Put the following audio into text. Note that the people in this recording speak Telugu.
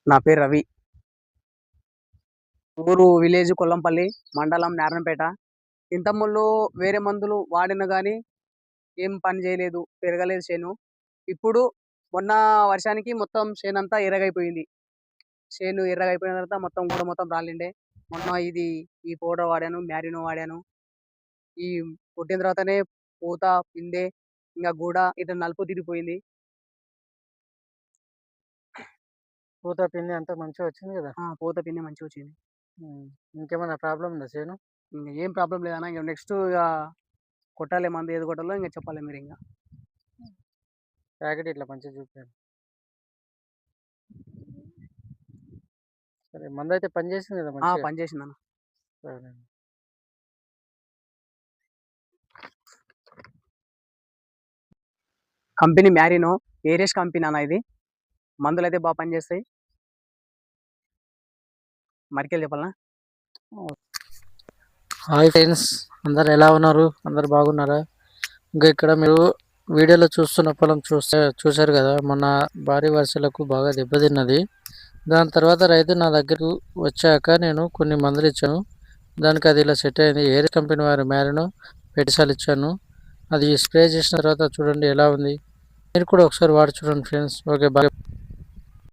నా పేరు రవి. ఊరు విలేజ్ కొల్లంపల్లి, మండలం నారాయణపేట. ఇంతకుముందు వేరే మందులు వాడిన గానీ ఏం పని చేయలేదు. పెరగలేదు చేను. ఇప్పుడు మొన్న వర్షానికి మొత్తం చేనంతా ఎర్రగైపోయింది. చేను ఎర్రగైపోయిన తర్వాత మొత్తం రాలిండే. మొన్న ఈ పౌడర్ వాడాను, మ్యారినో వాడాను. ఈ కొట్టిన తర్వాతనే పూత, పిందె, ఇంగ గూడ ఇట్లా నలుపు తిరిగిపోయింది. పూత, పిండి అంతా మంచిగా వచ్చింది గదా! పూత, పిందె మంచిగొచ్చింది. ఇంకేమన్నా ప్రాబ్లమ్ ఉందా చేను? ఇంగ ఏం ప్రాబ్లమ్ లేదన్న. ఇంగ నెక్స్ట్ కొట్టాలే మందు ఏది కొట్టాలో ఇంగ చెప్పాలి మీరింగ. ప్యాకెట్ ఇట్లా మంచిగా చూపియండి. సరే మందయితే పనిచేసింది గదా మంచిగా? పని చేసిందన్న. సరే. కంపెనీ మ్యారినో, ఏరియస్ కంపెనీ అన్న ఇది. మందులైతే బా పనిచేస్తాయి. మరికెళ్ళి చెప్పాలనా? హాయ్ ఫ్రెండ్స్, అందరు ఎలా ఉన్నారు? అందరు బాగున్నారా? ఇంకా ఇక్కడ మీరు వీడియోలో చూస్తున్న పొలం చూశారు కదా, మొన్న భారీ వర్షాలకు బాగా దెబ్బతిన్నది. దాని తర్వాత రైతు నా దగ్గరకు వచ్చాక నేను కొన్ని మందులు ఇచ్చాను. దానికి అది ఇలా సెట్ అయింది. ఏర్ కంపెనీ వారి మ్యారినో పెటిసాలు ఇచ్చాను. అది స్ప్రే చేసిన తర్వాత చూడండి ఎలా ఉంది. మీరు కూడా ఒకసారి వాడి చూడండి ఫ్రెండ్స్. Okay bye.